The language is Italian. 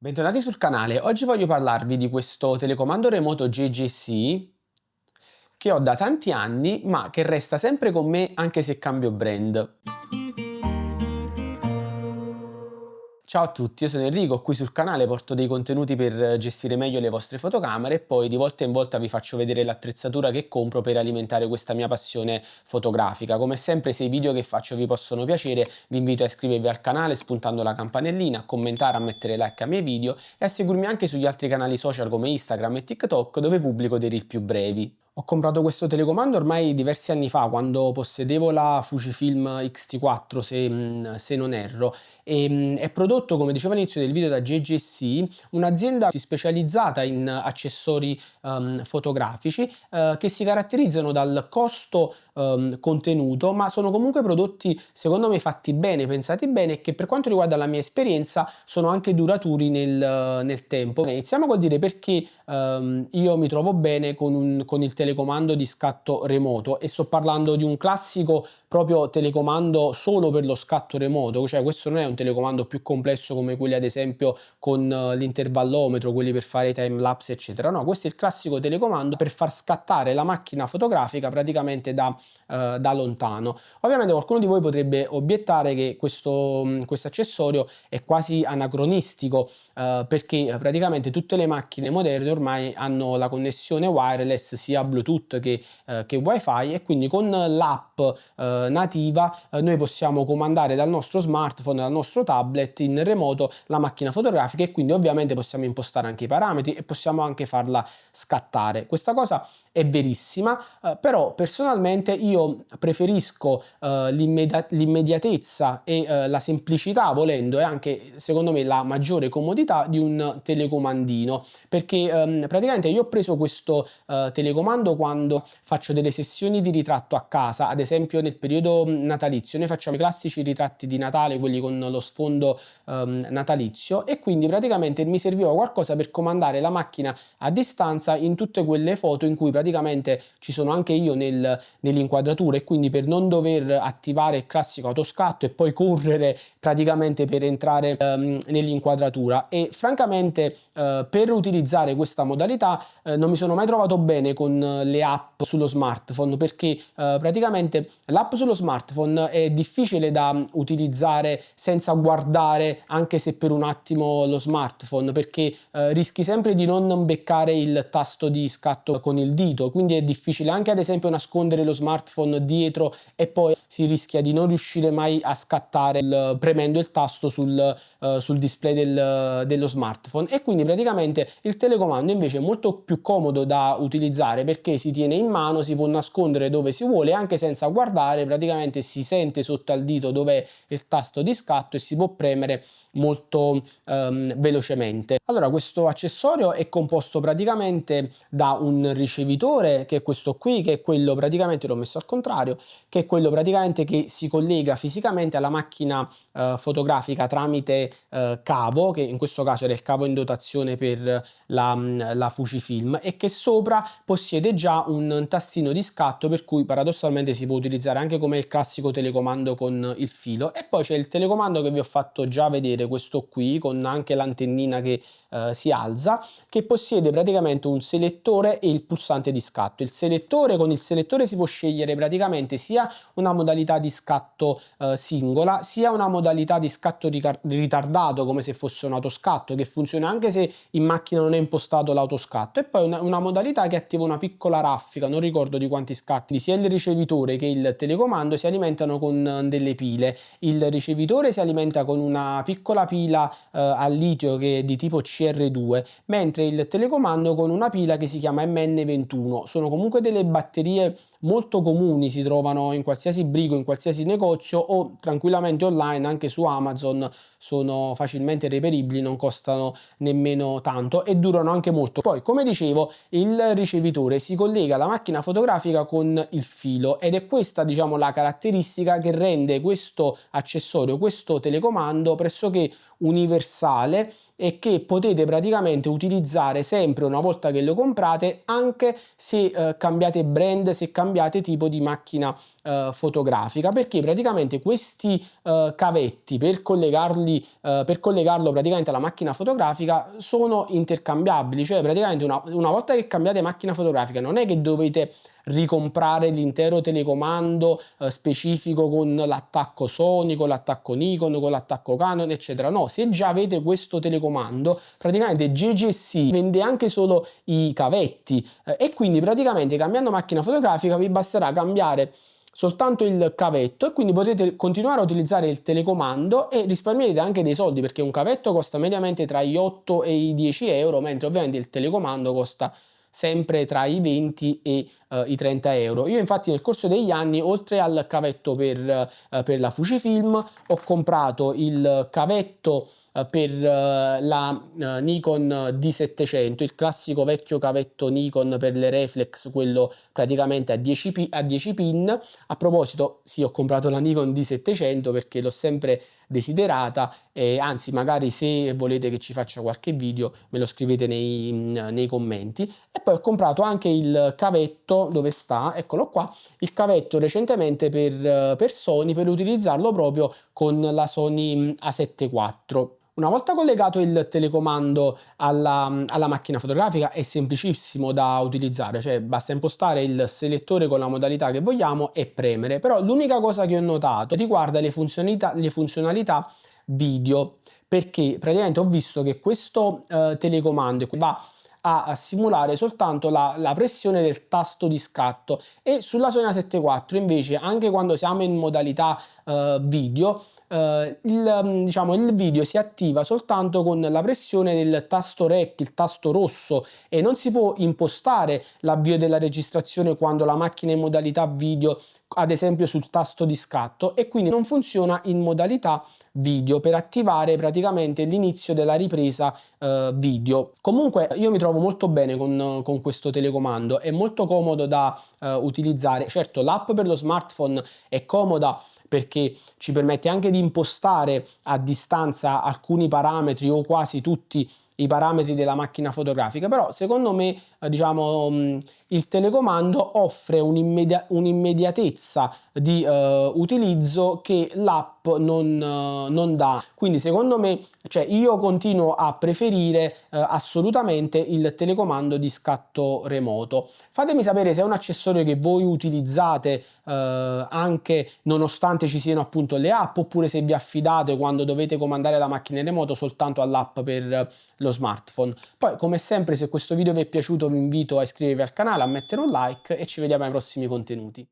Bentornati sul canale, oggi voglio parlarvi di questo telecomando remoto JJC che ho da tanti anni ma che resta sempre con me anche se cambio brand. Ciao a tutti, io sono Enrico, qui sul canale porto dei contenuti per gestire meglio le vostre fotocamere e poi di volta in volta vi faccio vedere l'attrezzatura che compro per alimentare questa mia passione fotografica. Come sempre, se i video che faccio vi possono piacere, vi invito a iscrivervi al canale spuntando la campanellina, a commentare, a mettere like ai miei video e a seguirmi anche sugli altri canali social come Instagram e TikTok dove pubblico dei reel più brevi. Ho comprato questo telecomando ormai diversi anni fa, quando possedevo la Fujifilm X-T4 se non erro, è prodotto, come dicevo all'inizio del video, da JJC, un'azienda specializzata in accessori fotografici che si caratterizzano dal costo contenuto, ma sono comunque prodotti secondo me fatti bene, pensati bene e che per quanto riguarda la mia esperienza sono anche duraturi nel tempo. Iniziamo col dire perché io mi trovo bene con il telecomando di scatto remoto e sto parlando di un classico proprio telecomando solo per lo scatto remoto, cioè questo non è un telecomando più complesso come quelli ad esempio con l'intervallometro, quelli per fare i time lapse eccetera. No, questo è il classico telecomando per far scattare la macchina fotografica praticamente da lontano. Ovviamente qualcuno di voi potrebbe obiettare che questo accessorio è quasi anacronistico, perché praticamente tutte le macchine moderne ormai hanno la connessione wireless sia Bluetooth che Wi-Fi, e quindi con l'app nativa noi possiamo comandare dal nostro smartphone, dal nostro tablet in remoto la macchina fotografica, e quindi ovviamente possiamo impostare anche i parametri e possiamo anche farla scattare. Questa cosa è verissima, però personalmente io preferisco l'immediatezza e la semplicità, volendo, e anche secondo me la maggiore comodità di un telecomandino, perché praticamente io ho preso questo telecomando quando faccio delle sessioni di ritratto a casa, ad esempio nel periodo natalizio. Noi facciamo i classici ritratti di Natale, quelli con lo sfondo natalizio, e quindi praticamente mi serviva qualcosa per comandare la macchina a distanza in tutte quelle foto in cui praticamente ci sono anche io nell'inquadratura, e quindi per non dover attivare il classico autoscatto e poi correre praticamente per entrare nell'inquadratura. E francamente per utilizzare questa modalità non mi sono mai trovato bene con le app sullo smartphone, perché praticamente l'app sullo smartphone è difficile da utilizzare senza guardare anche se per un attimo lo smartphone, perché rischi sempre di non beccare il tasto di scatto con il dito, quindi è difficile anche ad esempio nascondere lo smartphone dietro e poi si rischia di non riuscire mai a scattare premendo il tasto sul display dello smartphone. E quindi praticamente il telecomando invece è molto più comodo da utilizzare, perché si tiene in mano, si può nascondere dove si vuole anche senza guardare, praticamente si sente sotto al dito dov'è il tasto di scatto e si può premere molto velocemente. Allora, questo accessorio è composto praticamente da un ricevitore, che è questo qui, che è quello praticamente, l'ho messo al contrario, che è quello praticamente che si collega fisicamente alla macchina fotografica tramite cavo, che in questo caso era il cavo in dotazione per la Fujifilm, e che sopra possiede già un tastino di scatto, per cui paradossalmente si può utilizzare anche come il classico telecomando con il filo. E poi c'è il telecomando che vi ho fatto già vedere, questo qui, con anche l'antennina che si alza, che possiede praticamente un selettore e il pulsante di scatto. Con il selettore si può scegliere praticamente sia una modalità di scatto singola, sia una modalità di scatto ritardato, come se fosse un autoscatto, che funziona anche se in macchina non è impostato l'autoscatto, e poi una modalità che attiva una piccola raffica, non ricordo di quanti scatti. Sia il ricevitore che il telecomando si alimentano con delle pile. Il ricevitore si alimenta con una piccola pila a litio che è di tipo CR2, mentre il telecomando con una pila che si chiama MN21. Sono comunque delle batterie molto comuni, si trovano in qualsiasi brico, in qualsiasi negozio, o tranquillamente online anche su Amazon, sono facilmente reperibili, non costano nemmeno tanto e durano anche molto. Poi, come dicevo, il ricevitore si collega alla macchina fotografica con il filo, ed è questa, diciamo, la caratteristica che rende questo accessorio, questo telecomando, pressoché universale e che potete praticamente utilizzare sempre una volta che lo comprate, anche se cambiate brand, se cambiate tipo di macchina fotografica, perché praticamente questi cavetti per collegarlo praticamente alla macchina fotografica sono intercambiabili, cioè praticamente una volta che cambiate macchina fotografica non è che dovete ricomprare l'intero telecomando specifico con l'attacco Sony, con l'attacco Nikon, con l'attacco Canon, eccetera. No, se già avete questo telecomando, praticamente GGC vende anche solo i cavetti e quindi praticamente cambiando macchina fotografica vi basterà cambiare soltanto il cavetto e quindi potete continuare a utilizzare il telecomando e risparmierete anche dei soldi, perché un cavetto costa mediamente tra gli 8 e i 10 euro, mentre ovviamente il telecomando costa sempre tra i 20 e i 30 euro. Io infatti nel corso degli anni, oltre al cavetto per la Fujifilm, ho comprato il cavetto per la Nikon D700, il classico vecchio cavetto Nikon per le reflex, quello praticamente a 10 pin. A proposito, sì, ho comprato la Nikon D700 perché l'ho sempre desiderata e anzi magari se volete che ci faccia qualche video me lo scrivete nei commenti. E poi ho comprato anche il cavetto, dove sta? Eccolo qua, il cavetto recentemente per Sony, per utilizzarlo proprio con la Sony A7 IV. Una volta collegato il telecomando alla macchina fotografica è semplicissimo da utilizzare, cioè basta impostare il selettore con la modalità che vogliamo e premere. Però l'unica cosa che ho notato riguarda le funzionalità video, perché praticamente ho visto che questo telecomando va a simulare soltanto la pressione del tasto di scatto, e sulla Sony A7 IV invece, anche quando siamo in modalità video, diciamo, il video si attiva soltanto con la pressione del tasto REC, il tasto rosso, e non si può impostare l'avvio della registrazione quando la macchina è in modalità video, ad esempio sul tasto di scatto, e quindi non funziona in modalità video per attivare praticamente l'inizio della ripresa video. Comunque io mi trovo molto bene con questo telecomando, è molto comodo da utilizzare. Certo, l'app per lo smartphone è comoda perché ci permette anche di impostare a distanza alcuni parametri o quasi tutti i parametri della macchina fotografica, però secondo me diciamo il telecomando offre un'immediatezza di utilizzo che l'app non dà. Quindi secondo me, cioè, io continuo a preferire assolutamente il telecomando di scatto remoto. Fatemi sapere se è un accessorio che voi utilizzate anche nonostante ci siano appunto le app, oppure se vi affidate quando dovete comandare la macchina in remoto soltanto all'app per lo smartphone. Poi, come sempre, se questo video vi è piaciuto vi invito a iscrivervi al canale, a mettere un like e ci vediamo ai prossimi contenuti.